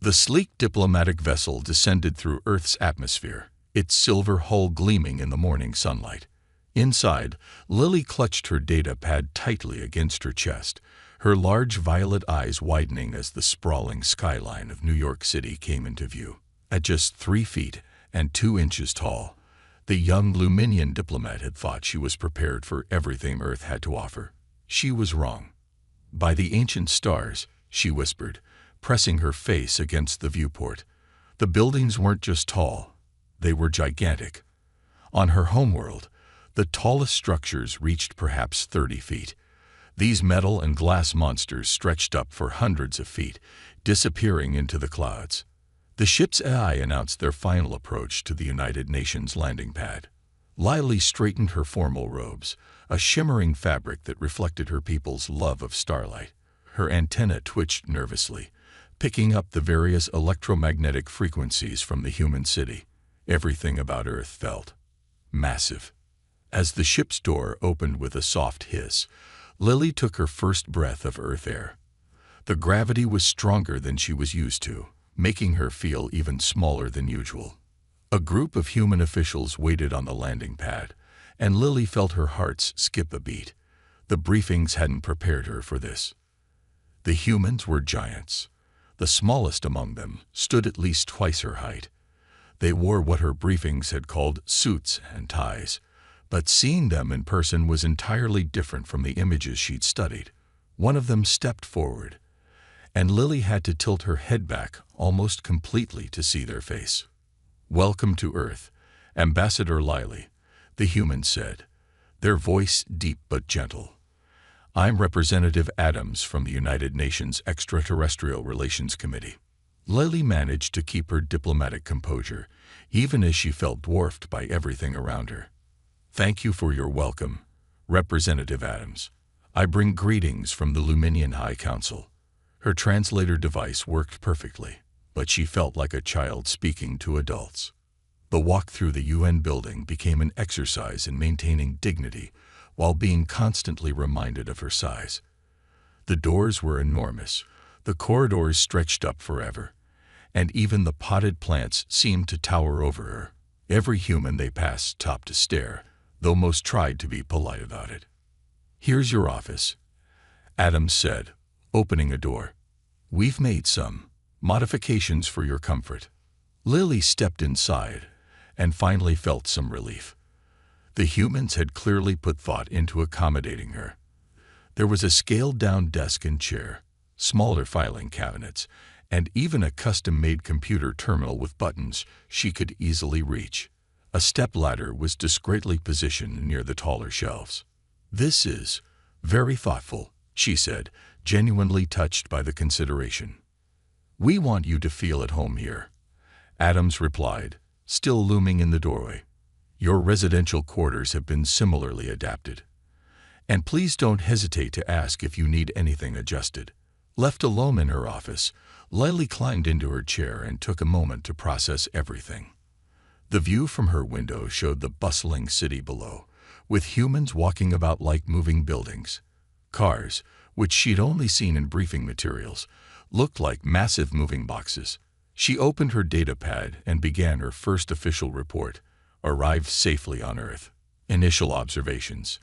The sleek diplomatic vessel descended through Earth's atmosphere, its silver hull gleaming in the morning sunlight. Inside, Lily clutched her data pad tightly against her chest, her large violet eyes widening as the sprawling skyline of New York City came into view. At just 3 feet and 2 inches tall, the young Luminian diplomat had thought she was prepared for everything Earth had to offer. She was wrong. "By the ancient stars," she whispered, pressing her face against the viewport. The buildings weren't just tall, they were gigantic. On her homeworld, the tallest structures reached perhaps 30 feet. These metal and glass monsters stretched up for hundreds of feet, disappearing into the clouds. The ship's AI announced their final approach to the United Nations landing pad. Lily straightened her formal robes, a shimmering fabric that reflected her people's love of starlight. Her antenna twitched nervously, picking up the various electromagnetic frequencies from the human city. Everything about Earth felt massive. As the ship's door opened with a soft hiss, Lily took her first breath of Earth air. The gravity was stronger than she was used to, making her feel even smaller than usual. A group of human officials waited on the landing pad, and Lily felt her heart skip a beat. The briefings hadn't prepared her for this. The humans were giants. The smallest among them stood at least twice her height. They wore what her briefings had called suits and ties, but seeing them in person was entirely different from the images she'd studied. One of them stepped forward, and Lily had to tilt her head back almost completely to see their face. "Welcome to Earth, Ambassador Lily," the human said, their voice deep but gentle. "I'm Representative Adams from the United Nations Extraterrestrial Relations Committee." Lily managed to keep her diplomatic composure, even as she felt dwarfed by everything around her. "Thank you for your welcome, Representative Adams. I bring greetings from the Luminian High Council." Her translator device worked perfectly, but she felt like a child speaking to adults. The walk through the UN building became an exercise in maintaining dignity while being constantly reminded of her size. The doors were enormous, the corridors stretched up forever, and even the potted plants seemed to tower over her. Every human they passed stopped to stare, though most tried to be polite about it. "Here's your office," Adams said, opening a door. "We've made some modifications for your comfort." Lily stepped inside and finally felt some relief. The humans had clearly put thought into accommodating her. There was a scaled-down desk and chair, smaller filing cabinets, and even a custom-made computer terminal with buttons she could easily reach. A stepladder was discreetly positioned near the taller shelves. "This is very thoughtful," she said, genuinely touched by the consideration. "We want you to feel at home here," Adams replied, still looming in the doorway. "Your residential quarters have been similarly adapted. And please don't hesitate to ask if you need anything adjusted." Left alone in her office, Lily climbed into her chair and took a moment to process everything. The view from her window showed the bustling city below, with humans walking about like moving buildings. Cars, which she'd only seen in briefing materials, looked like massive moving boxes. She opened her data pad and began her first official report. Arrived safely on Earth. Initial observations.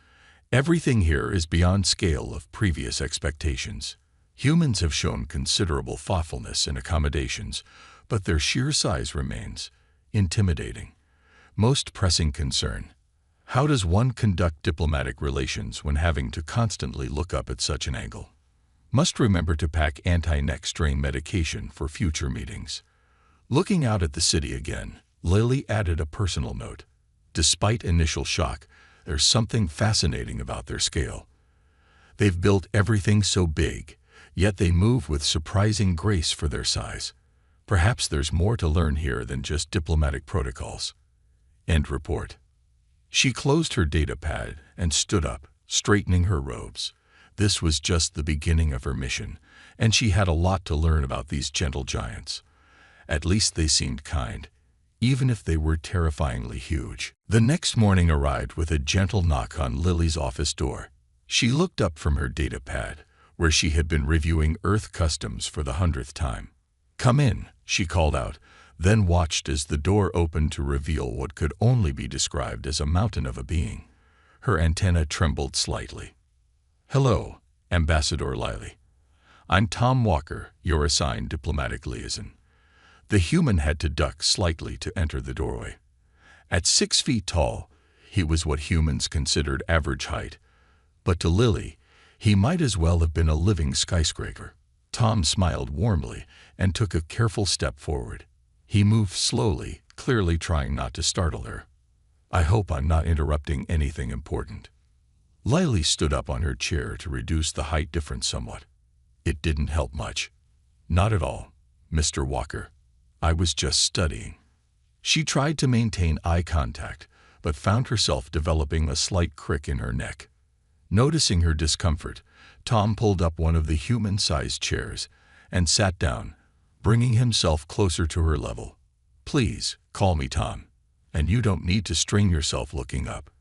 Everything here is beyond scale of previous expectations. Humans have shown considerable thoughtfulness and accommodations, but their sheer size remains intimidating. Most pressing concern: how does one conduct diplomatic relations when having to constantly look up at such an angle? Must remember to pack anti-neck strain medication for future meetings. Looking out at the city again, Lily added a personal note. Despite initial shock, there's something fascinating about their scale. They've built everything so big, yet they move with surprising grace for their size. Perhaps there's more to learn here than just diplomatic protocols. End report. She closed her data pad and stood up, straightening her robes. This was just the beginning of her mission, and she had a lot to learn about these gentle giants. At least they seemed kind, even if they were terrifyingly huge. The next morning arrived with a gentle knock on Lily's office door. She looked up from her data pad, where she had been reviewing Earth customs for the 100th time. "Come in," she called out, then watched as the door opened to reveal what could only be described as a mountain of a being. Her antenna trembled slightly. "Hello, Ambassador Liley. I'm Tom Walker, your assigned diplomatic liaison." The human had to duck slightly to enter the doorway. At 6 feet tall, he was what humans considered average height, but to Lily, he might as well have been a living skyscraper. Tom smiled warmly and took a careful step forward. He moved slowly, clearly trying not to startle her. "I hope I'm not interrupting anything important." Lily stood up on her chair to reduce the height difference somewhat. "It didn't help much." "Not at all, Mr. Walker. I was just studying." She tried to maintain eye contact, but found herself developing a slight crick in her neck. Noticing her discomfort, Tom pulled up one of the human-sized chairs and sat down, bringing himself closer to her level. "Please, call me Tom, and you don't need to strain yourself looking up.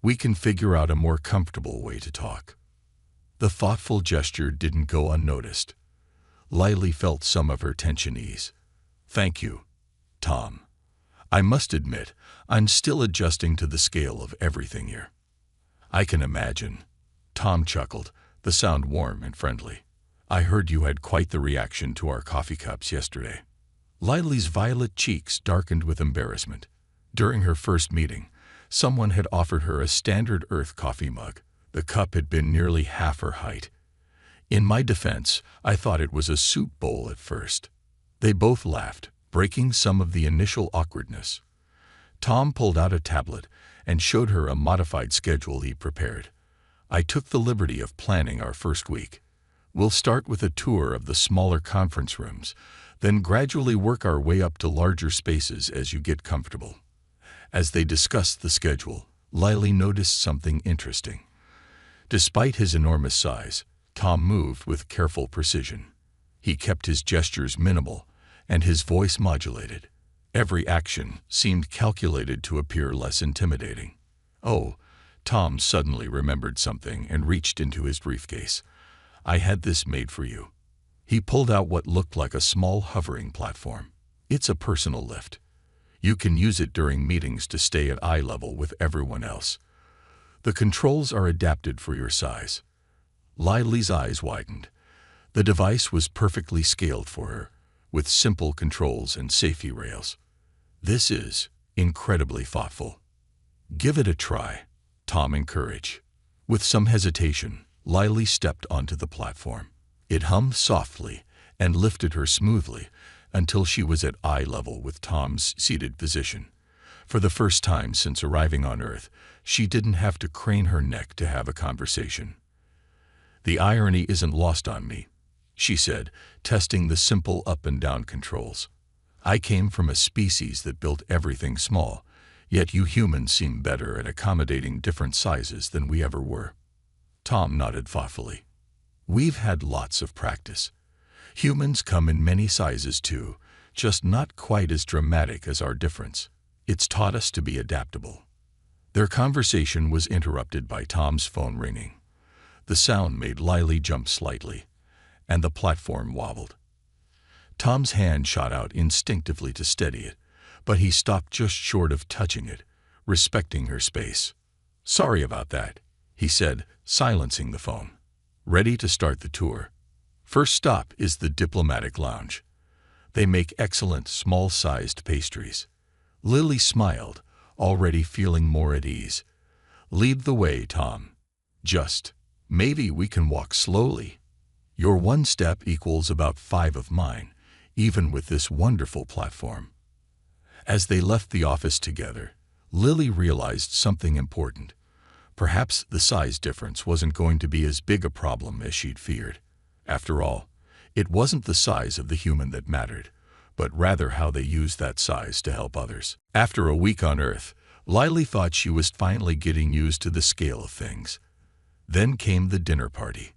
We can figure out a more comfortable way to talk." The thoughtful gesture didn't go unnoticed. Lily felt some of her tension ease. "Thank you, Tom. I must admit, I'm still adjusting to the scale of everything here." "I can imagine." Tom chuckled, the sound warm and friendly. "I heard you had quite the reaction to our coffee cups yesterday." Lily's violet cheeks darkened with embarrassment. During her first meeting, someone had offered her a standard Earth coffee mug. The cup had been nearly half her height. In my defense, I thought it was a soup bowl at first. They both laughed, breaking some of the initial awkwardness. Tom pulled out a tablet and showed her a modified schedule he prepared. "I took the liberty of planning our first week. We'll start with a tour of the smaller conference rooms, then gradually work our way up to larger spaces as you get comfortable." As they discussed the schedule, Lily noticed something interesting. Despite his enormous size, Tom moved with careful precision. He kept his gestures minimal, and his voice modulated. Every action seemed calculated to appear less intimidating. "Oh," Tom suddenly remembered something and reached into his briefcase. "I had this made for you." He pulled out what looked like a small hovering platform. "It's a personal lift. You can use it during meetings to stay at eye level with everyone else. The controls are adapted for your size." Lily's eyes widened. The device was perfectly scaled for her, with simple controls and safety rails. "This is incredibly thoughtful." "Give it a try," Tom encouraged. With some hesitation, Lily stepped onto the platform. It hummed softly and lifted her smoothly until she was at eye level with Tom's seated position. For the first time since arriving on Earth, she didn't have to crane her neck to have a conversation. "The irony isn't lost on me," she said, testing the simple up and down controls. "I came from a species that built everything small, yet you humans seem better at accommodating different sizes than we ever were." Tom nodded thoughtfully. "We've had lots of practice. Humans come in many sizes too, just not quite as dramatic as our difference. It's taught us to be adaptable." Their conversation was interrupted by Tom's phone ringing. The sound made Lily jump slightly, and the platform wobbled. Tom's hand shot out instinctively to steady it, but he stopped just short of touching it, respecting her space. "Sorry about that," he said, silencing the phone. "Ready to start the tour? First stop is the Diplomatic Lounge. They make excellent small-sized pastries." Lily smiled, already feeling more at ease. "Lead the way, Tom. Just, maybe we can walk slowly. Your one step equals about 5 of mine, even with this wonderful platform." As they left the office together, Lily realized something important. Perhaps the size difference wasn't going to be as big a problem as she'd feared. After all, it wasn't the size of the human that mattered, but rather how they used that size to help others. After a week on Earth, Lily thought she was finally getting used to the scale of things. Then came the dinner party.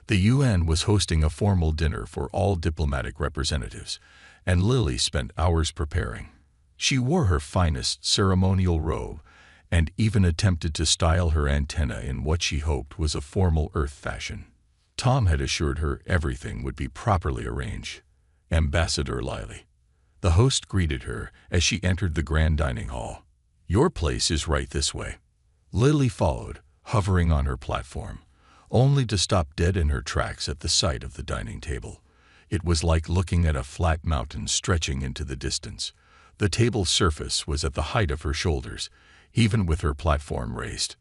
The UN was hosting a formal dinner for all diplomatic representatives, and Lily spent hours preparing. She wore her finest ceremonial robe and even attempted to style her antenna in what she hoped was a formal Earth fashion. Tom had assured her everything would be properly arranged. "Ambassador Lily, The host greeted her as she entered the grand dining hall. "Your place is right this way." Lily followed, hovering on her platform, only to stop dead in her tracks at the sight of the dining table. It was like looking at a flat mountain stretching into the distance. The table's surface was at the height of her shoulders, even with her platform raised.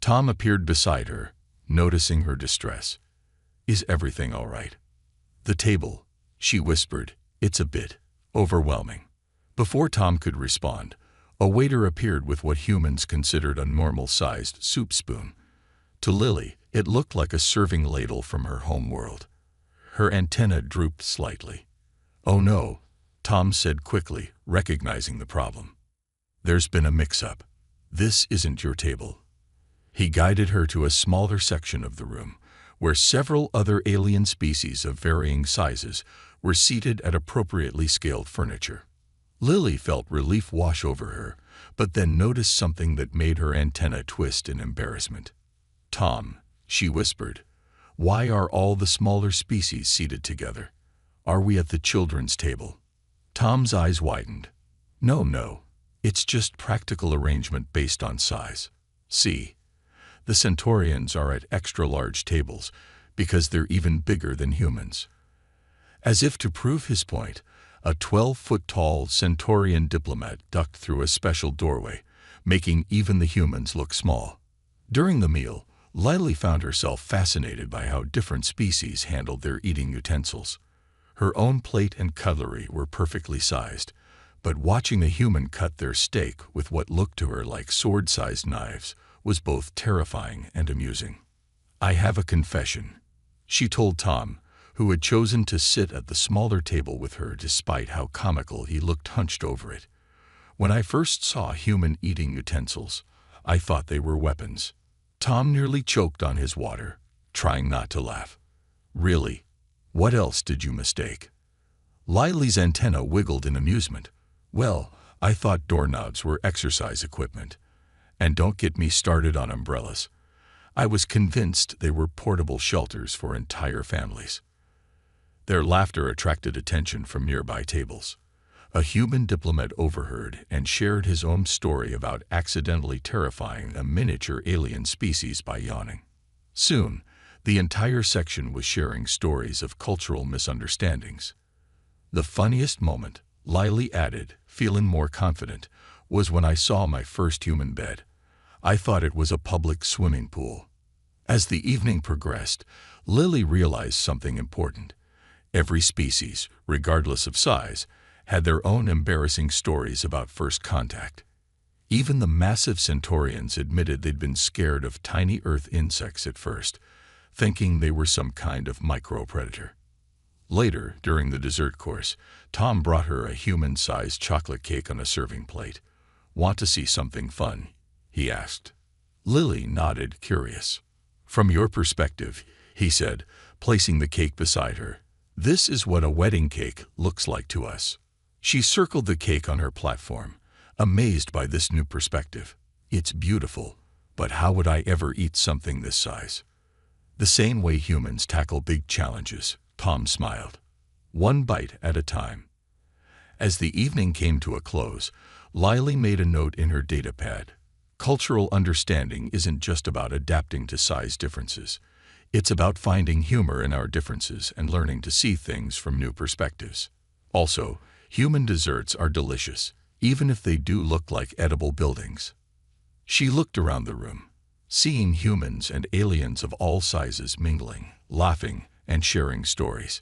Tom appeared beside her, noticing her distress. "Is everything all right?" "The table," she whispered, "it's a bit overwhelming." Before Tom could respond, a waiter appeared with what humans considered a normal-sized soup spoon. To Lily, it looked like a serving ladle from her home world. Her antenna drooped slightly. "Oh no," Tom said quickly, recognizing the problem. "There's been a mix-up. This isn't your table." He guided her to a smaller section of the room, where several other alien species of varying sizes were seated at appropriately scaled furniture. Lily felt relief wash over her, but then noticed something that made her antenna twist in embarrassment. "Tom," she whispered, "why are all the smaller species seated together? Are we at the children's table?" Tom's eyes widened. No, it's just practical arrangement based on size. See, the Centaurians are at extra-large tables because they're even bigger than humans." As if to prove his point, a 12-foot-tall Centaurian diplomat ducked through a special doorway, making even the humans look small. During the meal, Lily found herself fascinated by how different species handled their eating utensils. Her own plate and cutlery were perfectly sized, but watching a human cut their steak with what looked to her like sword-sized knives was both terrifying and amusing. "I have a confession," she told Tom, who had chosen to sit at the smaller table with her despite how comical he looked hunched over it. "When I first saw human eating utensils, I thought they were weapons." Tom nearly choked on his water, trying not to laugh. "Really? What else did you mistake?" Lily's antenna wiggled in amusement. "Well, I thought doorknobs were exercise equipment. And don't get me started on umbrellas. I was convinced they were portable shelters for entire families." Their laughter attracted attention from nearby tables. A human diplomat overheard and shared his own story about accidentally terrifying a miniature alien species by yawning. Soon, the entire section was sharing stories of cultural misunderstandings. "The funniest moment," Lily added, feeling more confident, "was when I saw my first human bed. I thought it was a public swimming pool." As the evening progressed, Lily realized something important. Every species, regardless of size, had their own embarrassing stories about first contact. Even the massive Centaurians admitted they'd been scared of tiny Earth insects at first, thinking they were some kind of micropredator. Later, during the dessert course, Tom brought her a human-sized chocolate cake on a serving plate. "Want to see something fun?" he asked. Lily nodded, curious. "From your perspective," he said, placing the cake beside her, "this is what a wedding cake looks like to us." She circled the cake on her platform, amazed by this new perspective. "It's beautiful, but how would I ever eat something this size?" "The same way humans tackle big challenges," Tom smiled. "One bite at a time." As the evening came to a close, Lily made a note in her datapad. Cultural understanding isn't just about adapting to size differences. It's about finding humor in our differences and learning to see things from new perspectives. Also, human desserts are delicious, even if they do look like edible buildings. She looked around the room, seeing humans and aliens of all sizes mingling, laughing, and sharing stories.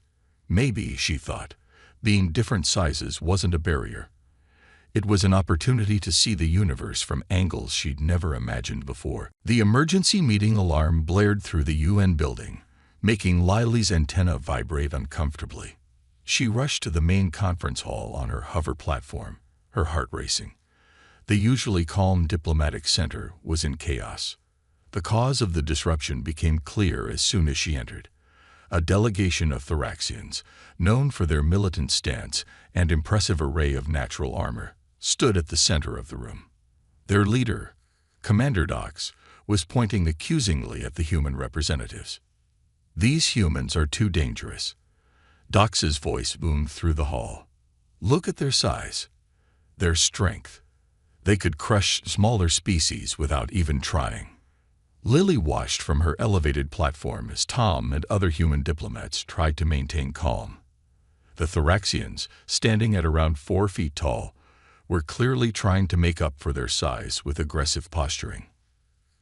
Maybe, she thought, being different sizes wasn't a barrier. It was an opportunity to see the universe from angles she'd never imagined before. The emergency meeting alarm blared through the UN building, making Lily's antenna vibrate uncomfortably. She rushed to the main conference hall on her hover platform, her heart racing. The usually calm diplomatic center was in chaos. The cause of the disruption became clear as soon as she entered. A delegation of Thoraxians, known for their militant stance and impressive array of natural armor, stood at the center of the room. Their leader, Commander Dox, was pointing accusingly at the human representatives. "These humans are too dangerous." Dox's voice boomed through the hall. Look at their size, their strength. They could crush smaller species without even trying. Lily watched from her elevated platform as Tom and other human diplomats tried to maintain calm. The Thoraxians, standing at around 4 feet tall, were clearly trying to make up for their size with aggressive posturing.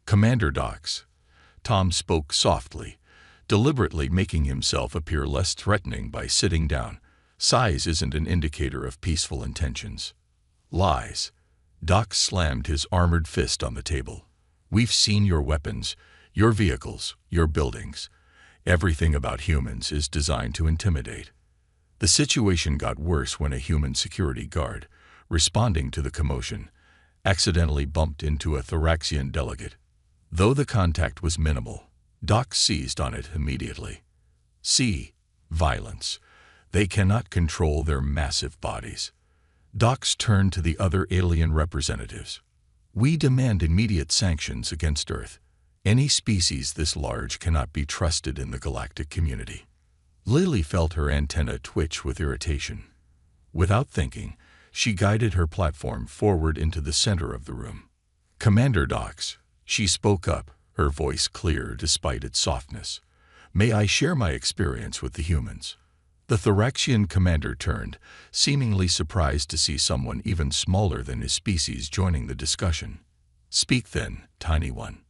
"Commander Dox," Tom spoke softly, deliberately making himself appear less threatening by sitting down. "Size isn't an indicator of peaceful intentions." "Lies." Dox slammed his armored fist on the table. "We've seen your weapons, your vehicles, your buildings. Everything about humans is designed to intimidate." The situation got worse when a human security guard, responding to the commotion, accidentally bumped into a Thoraxian delegate. Though the contact was minimal, Dox seized on it immediately. See, violence. They cannot control their massive bodies. Dox turned to the other alien representatives. "We demand immediate sanctions against Earth. Any species this large cannot be trusted in the galactic community." Lily felt her antenna twitch with irritation. Without thinking, she guided her platform forward into the center of the room. "Commander Dox," she spoke up, her voice clear despite its softness. "May I share my experience with the humans?" The Thoraxian commander turned, seemingly surprised to see someone even smaller than his species joining the discussion. "Speak then, tiny one."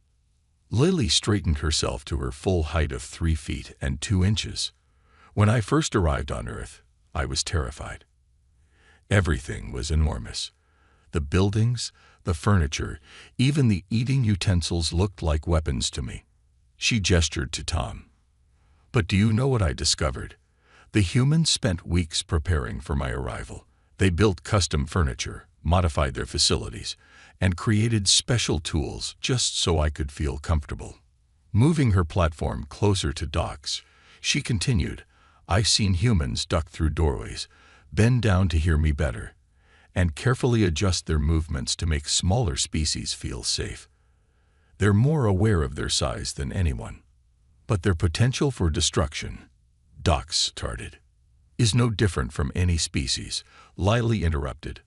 Lily straightened herself to her full height of 3 feet and 2 inches. "When I first arrived on Earth, I was terrified. Everything was enormous. The buildings, the furniture, even the eating utensils looked like weapons to me." She gestured to Tom. "But do you know what I discovered? The humans spent weeks preparing for my arrival. They built custom furniture, modified their facilities, and created special tools just so I could feel comfortable." Moving her platform closer to Dox, she continued, "I've seen humans duck through doorways, bend down to hear me better, and carefully adjust their movements to make smaller species feel safe. They're more aware of their size than anyone. But their potential for destruction," Dox started, "is no different from any species," Lily interrupted.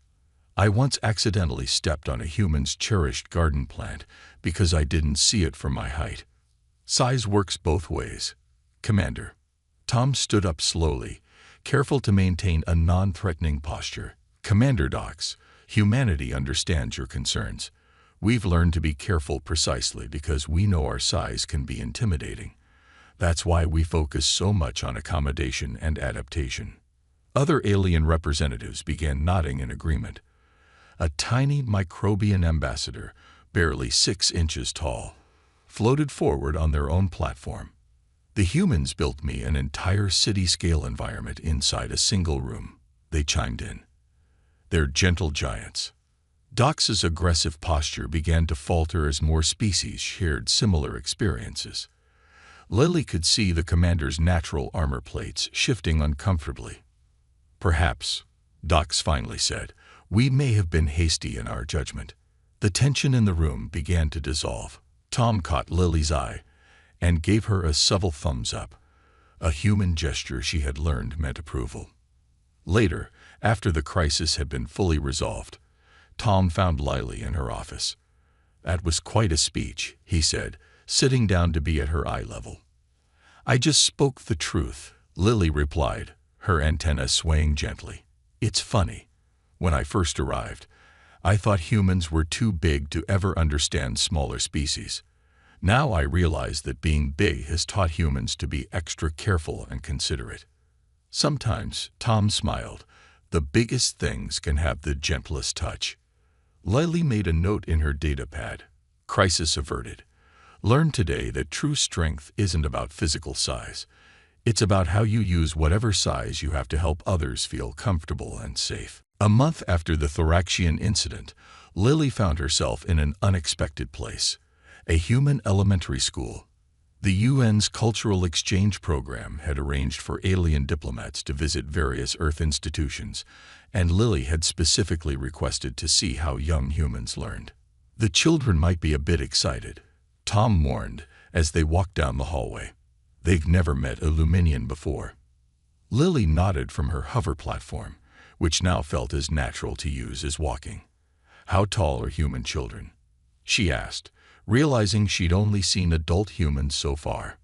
"I once accidentally stepped on a human's cherished garden plant because I didn't see it from my height. Size works both ways, Commander." Tom stood up slowly, careful to maintain a non-threatening posture. "Commander Dox, humanity understands your concerns. We've learned to be careful precisely because we know our size can be intimidating. That's why we focus so much on accommodation and adaptation." Other alien representatives began nodding in agreement. A tiny microbian ambassador, barely 6 inches tall, floated forward on their own platform. "The humans built me an entire city-scale environment inside a single room," they chimed in. "They're gentle giants." Dox's aggressive posture began to falter as more species shared similar experiences. Lily could see the commander's natural armor plates shifting uncomfortably. "Perhaps," Dox finally said, "we may have been hasty in our judgment." The tension in the room began to dissolve. Tom caught Lily's eye and gave her a subtle thumbs up, a human gesture she had learned meant approval. Later, after the crisis had been fully resolved, Tom found Lily in her office. "That was quite a speech," he said, sitting down to be at her eye level. "I just spoke the truth," Lily replied, her antenna swaying gently. "It's funny. When I first arrived, I thought humans were too big to ever understand smaller species. Now I realize that being big has taught humans to be extra careful and considerate." Sometimes, Tom smiled, the biggest things can have the gentlest touch. Lily made a note in her datapad. "Crisis averted. Learn today that true strength isn't about physical size. It's about how you use whatever size you have to help others feel comfortable and safe." A month after the Thoraxian incident, Lily found herself in an unexpected place, a human elementary school. The UN's Cultural Exchange Program had arranged for alien diplomats to visit various Earth institutions, and Lily had specifically requested to see how young humans learned. "The children might be a bit excited," Tom warned as they walked down the hallway. "They've never met a Luminian before." Lily nodded from her hover platform, which now felt as natural to use as walking. "How tall are human children?" she asked, realizing she'd only seen adult humans so far.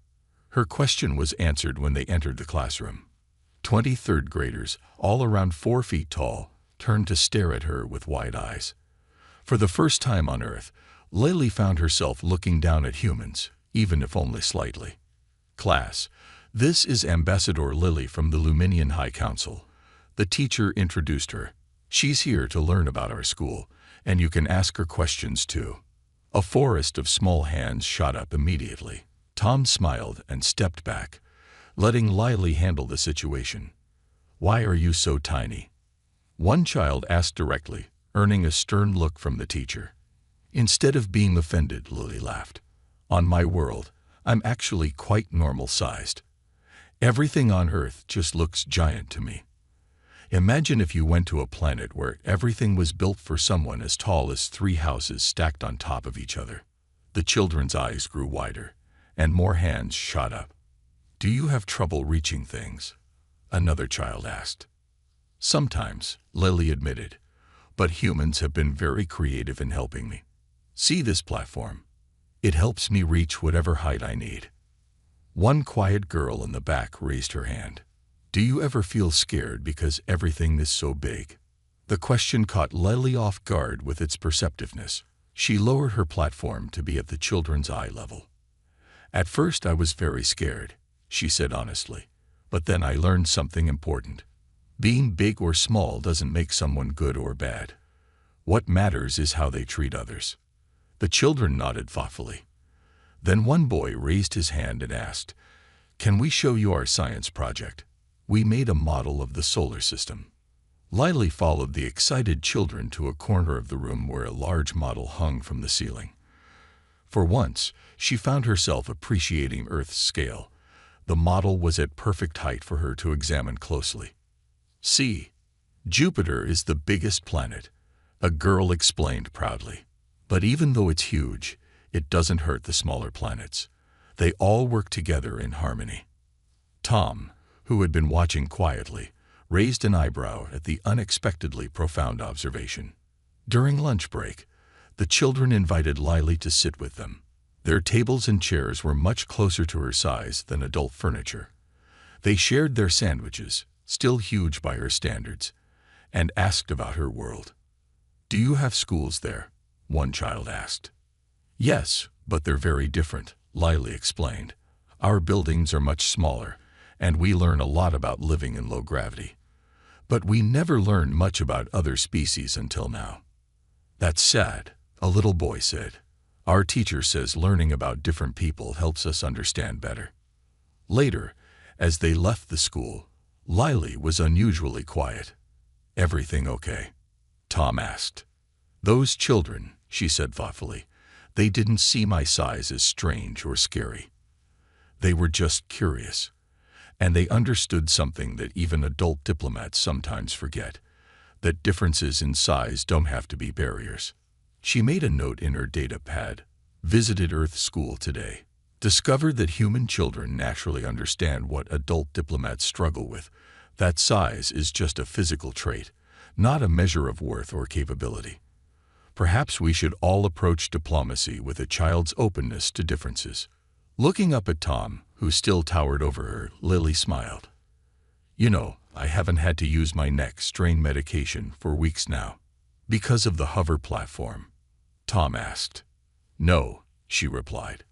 Her question was answered when they entered the classroom. 20 third graders, all around 4 feet tall, turned to stare at her with wide eyes. For the first time on Earth, Lily found herself looking down at humans, even if only slightly. "Class, this is Ambassador Lily from the Luminian High Council." The teacher introduced her. "She's here to learn about our school, and you can ask her questions too." A forest of small hands shot up immediately. Tom smiled and stepped back, letting Lily handle the situation. "Why are you so tiny?" one child asked directly, earning a stern look from the teacher. Instead of being offended, Lily laughed. "On my world, I'm actually quite normal-sized. Everything on Earth just looks giant to me. Imagine if you went to a planet where everything was built for someone as tall as 3 houses stacked on top of each other." The children's eyes grew wider, and more hands shot up. "Do you have trouble reaching things?" another child asked. "Sometimes," Lily admitted, "but humans have been very creative in helping me. See this platform? It helps me reach whatever height I need." One quiet girl in the back raised her hand. "Do you ever feel scared because everything is so big?" The question caught Lily off guard with its perceptiveness. She lowered her platform to be at the children's eye level. "At first I was very scared," she said honestly, "but then I learned something important. Being big or small doesn't make someone good or bad. What matters is how they treat others." The children nodded thoughtfully. Then one boy raised his hand and asked, "Can we show you our science project? We made a model of the solar system." Lily followed the excited children to a corner of the room where a large model hung from the ceiling. For once, she found herself appreciating Earth's scale. The model was at perfect height for her to examine closely. "See, Jupiter is the biggest planet," a girl explained proudly. "But even though it's huge, it doesn't hurt the smaller planets. They all work together in harmony." Tom, who had been watching quietly, raised an eyebrow at the unexpectedly profound observation. During lunch break, the children invited Lily to sit with them. Their tables and chairs were much closer to her size than adult furniture. They shared their sandwiches, still huge by her standards, and asked about her world. "Do you have schools there?" one child asked. "Yes, but they're very different," Lily explained. "Our buildings are much smaller, and we learn a lot about living in low gravity. But we never learned much about other species until now." "That's sad," a little boy said. "Our teacher says learning about different people helps us understand better." Later, as they left the school, Lily was unusually quiet. "Everything okay?" Tom asked. "Those children," she said thoughtfully, "they didn't see my size as strange or scary. They were just curious. And they understood something that even adult diplomats sometimes forget, that differences in size don't have to be barriers." She made a note in her data pad. "Visited Earth School today. Discovered that human children naturally understand what adult diplomats struggle with. That size is just a physical trait, not a measure of worth or capability. Perhaps we should all approach diplomacy with a child's openness to differences." Looking up at Tom, who still towered over her, Lily smiled. "You know, I haven't had to use my neck strain medication for weeks now." "Because of the hover platform?" Tom asked. "No," she replied.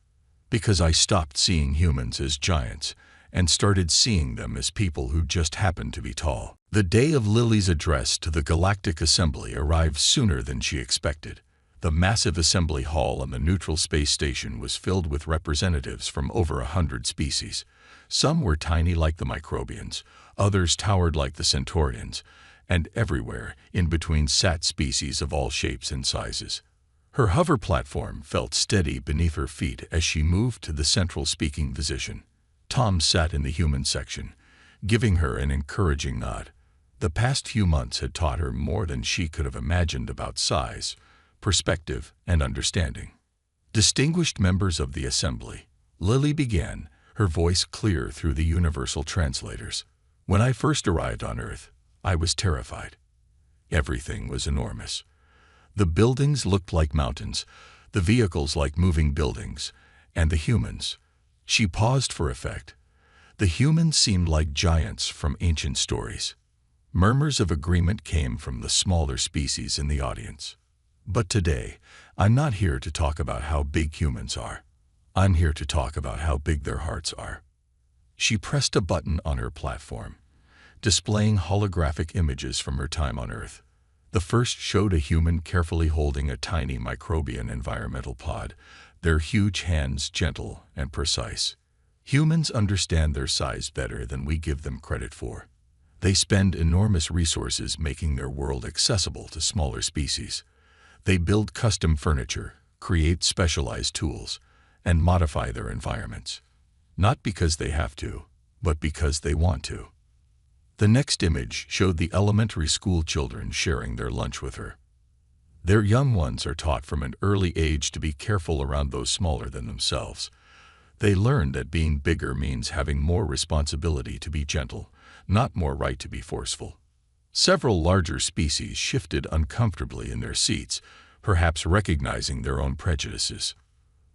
"Because I stopped seeing humans as giants and started seeing them as people who just happened to be tall." The day of Lily's address to the Galactic Assembly arrived sooner than she expected. The massive assembly hall on the neutral space station was filled with representatives from over 100 species. Some were tiny like the microbians, others towered like the centaurians, and everywhere in between sat species of all shapes and sizes. Her hover platform felt steady beneath her feet as she moved to the central speaking position. Tom sat in the human section, giving her an encouraging nod. The past few months had taught her more than she could have imagined about size, perspective, and understanding. "Distinguished members of the Assembly," Lily began, her voice clear through the universal translators. "When I first arrived on Earth, I was terrified. Everything was enormous. The buildings looked like mountains, the vehicles like moving buildings, and the humans. She paused for effect. The humans seemed like giants from ancient stories. Murmurs of agreement came from the smaller species in the audience. But today, I'm not here to talk about how big humans are. I'm here to talk about how big their hearts are. She pressed a button on her platform, displaying holographic images from her time on Earth. The first showed a human carefully holding a tiny microbian environmental pod, their huge hands gentle and precise. Humans understand their size better than we give them credit for. They spend enormous resources making their world accessible to smaller species. They build custom furniture, create specialized tools, and modify their environments. Not because they have to, but because they want to. The next image showed the elementary school children sharing their lunch with her. Their young ones are taught from an early age to be careful around those smaller than themselves. They learn that being bigger means having more responsibility to be gentle, not more right to be forceful. Several larger species shifted uncomfortably in their seats, perhaps recognizing their own prejudices.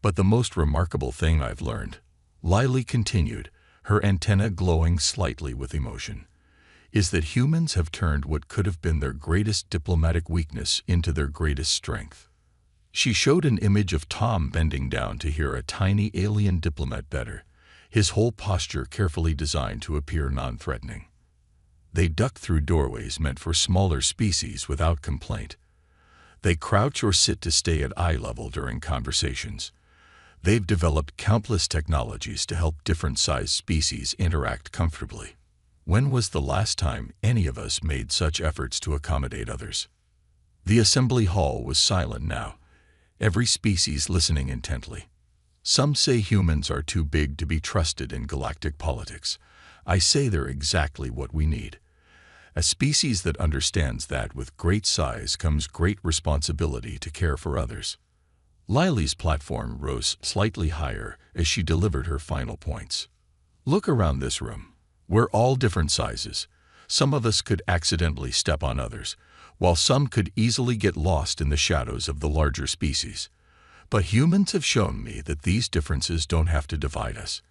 But the most remarkable thing I've learned, Lily continued, her antenna glowing slightly with emotion, is that humans have turned what could have been their greatest diplomatic weakness into their greatest strength. She showed an image of Tom bending down to hear a tiny alien diplomat better, his whole posture carefully designed to appear non-threatening. They duck through doorways meant for smaller species without complaint. They crouch or sit to stay at eye level during conversations. They've developed countless technologies to help different-sized species interact comfortably. When was the last time any of us made such efforts to accommodate others? The assembly hall was silent now, every species listening intently. Some say humans are too big to be trusted in galactic politics. I say they're exactly what we need. A species that understands that with great size comes great responsibility to care for others. Lily's platform rose slightly higher as she delivered her final points. Look around this room. We're all different sizes. Some of us could accidentally step on others, while some could easily get lost in the shadows of the larger species. But humans have shown me that these differences don't have to divide us.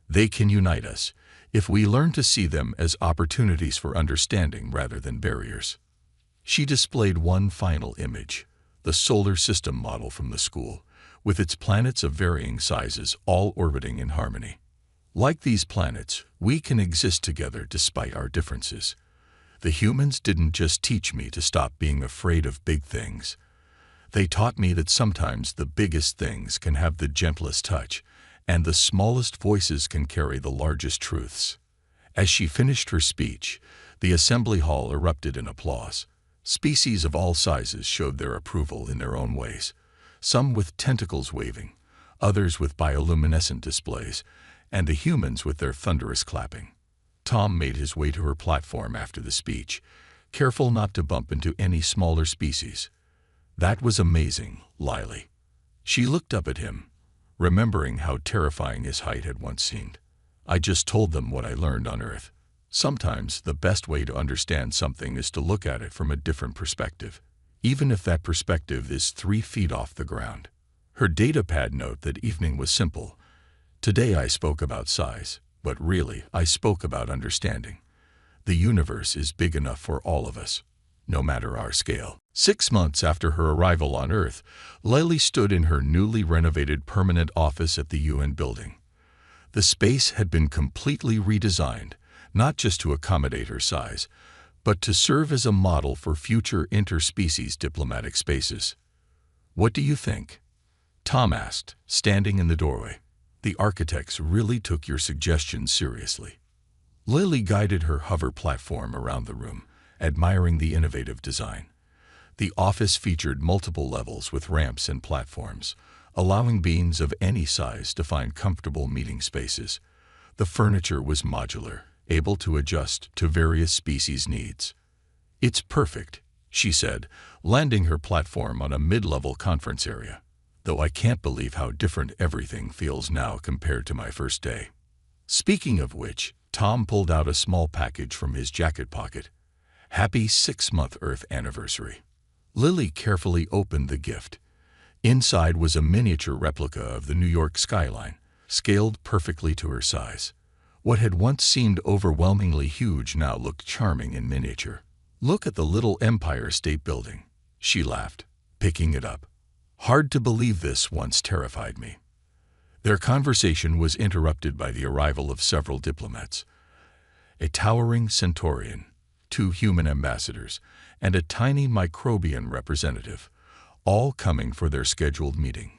They can unite us, if we learn to see them as opportunities for understanding rather than barriers. She displayed one final image, the solar system model from the school, with its planets of varying sizes all orbiting in harmony. Like these planets, we can exist together despite our differences. The humans didn't just teach me to stop being afraid of big things. They taught me that sometimes the biggest things can have the gentlest touch, and the smallest voices can carry the largest truths. As she finished her speech, the assembly hall erupted in applause. Species of all sizes showed their approval in their own ways, some with tentacles waving, others with bioluminescent displays, and the humans with their thunderous clapping. Tom made his way to her platform after the speech, careful not to bump into any smaller species. That was amazing, Lily. She looked up at him, remembering how terrifying his height had once seemed. I just told them what I learned on Earth. Sometimes the best way to understand something is to look at it from a different perspective, even if that perspective is 3 feet off the ground. Her datapad note that evening was simple. Today I spoke about size, but really I spoke about understanding. The universe is big enough for all of us, no matter our scale. 6 months after her arrival on Earth, Lily stood in her newly renovated permanent office at the UN building. The space had been completely redesigned, not just to accommodate her size, but to serve as a model for future interspecies diplomatic spaces. "What do you think?" Tom asked, standing in the doorway. "The architects really took your suggestions seriously." Lily guided her hover platform around the room, admiring the innovative design. The office featured multiple levels with ramps and platforms, allowing beings of any size to find comfortable meeting spaces. The furniture was modular, able to adjust to various species' needs. "It's perfect," she said, landing her platform on a mid-level conference area. "Though I can't believe how different everything feels now compared to my first day." Speaking of which, Tom pulled out a small package from his jacket pocket. Happy 6-month Earth anniversary. Lily carefully opened the gift. Inside was a miniature replica of the New York skyline, scaled perfectly to her size. What had once seemed overwhelmingly huge now looked charming in miniature. "Look at the little Empire State Building," she laughed, picking it up. "Hard to believe this once terrified me." Their conversation was interrupted by the arrival of several diplomats. A towering Centaurian, 2 human ambassadors, and a tiny microbian representative, all coming for their scheduled meeting.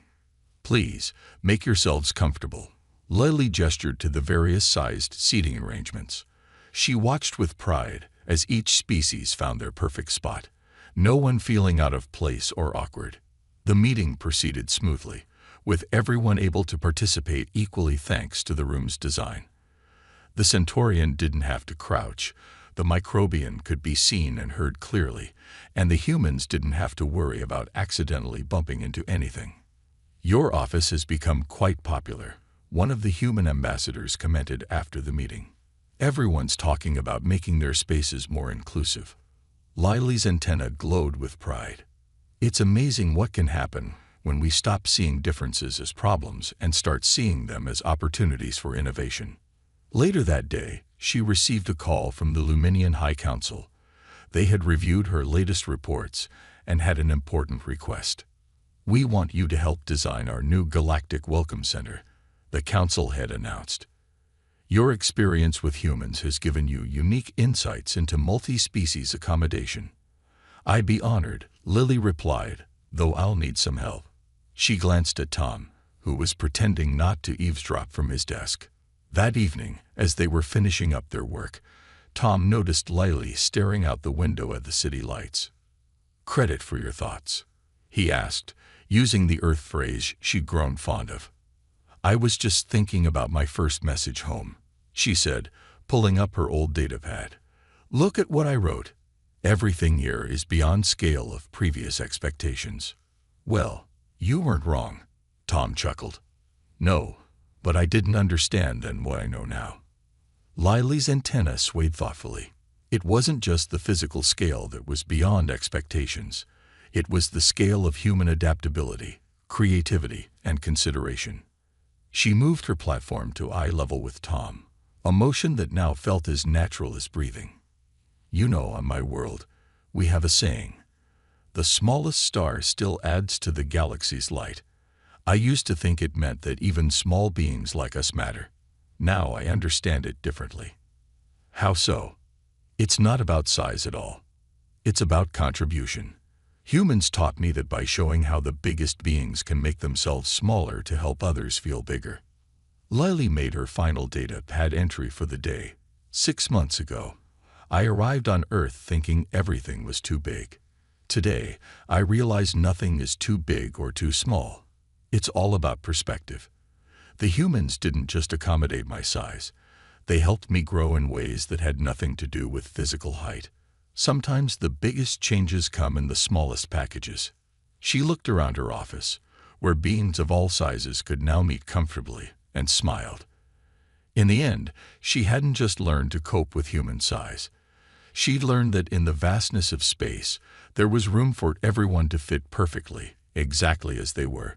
"Please, make yourselves comfortable." Lily gestured to the various sized seating arrangements. She watched with pride as each species found their perfect spot, no one feeling out of place or awkward. The meeting proceeded smoothly, with everyone able to participate equally thanks to the room's design. The Centaurian didn't have to crouch, the microbian could be seen and heard clearly, and the humans didn't have to worry about accidentally bumping into anything. "Your office has become quite popular," one of the human ambassadors commented after the meeting. "Everyone's talking about making their spaces more inclusive." Lily's antenna glowed with pride. "It's amazing what can happen when we stop seeing differences as problems and start seeing them as opportunities for innovation." Later that day, she received a call from the Luminian High Council. They had reviewed her latest reports and had an important request. "We want you to help design our new Galactic Welcome Center," the council had announced. "Your experience with humans has given you unique insights into multi-species accommodation." "I'd be honored," Lily replied, "though I'll need some help." She glanced at Tom, who was pretending not to eavesdrop from his desk. That evening, as they were finishing up their work, Tom noticed Lily staring out the window at the city lights. "Credit for your thoughts?" he asked, using the Earth phrase she'd grown fond of. "I was just thinking about my first message home," she said, pulling up her old datapad. "Look at what I wrote. Everything here is beyond scale of previous expectations." "Well, you weren't wrong," Tom chuckled. "No, but I didn't understand then what I know now." Lily's antenna swayed thoughtfully. It wasn't just the physical scale that was beyond expectations. It was the scale of human adaptability, creativity, and consideration. She moved her platform to eye level with Tom, a motion that now felt as natural as breathing. "You know, on my world, we have a saying, 'The smallest star still adds to the galaxy's light.' I used to think it meant that even small beings like us matter. Now I understand it differently." "How so?" "It's not about size at all. It's about contribution. Humans taught me that by showing how the biggest beings can make themselves smaller to help others feel bigger." Lily made her final data pad entry for the day. 6 months ago, I arrived on Earth thinking everything was too big. Today, I realize nothing is too big or too small. It's all about perspective. The humans didn't just accommodate my size. They helped me grow in ways that had nothing to do with physical height. Sometimes the biggest changes come in the smallest packages. She looked around her office, where beings of all sizes could now meet comfortably, and smiled. In the end, she hadn't just learned to cope with human size. She'd learned that in the vastness of space, there was room for everyone to fit perfectly, exactly as they were.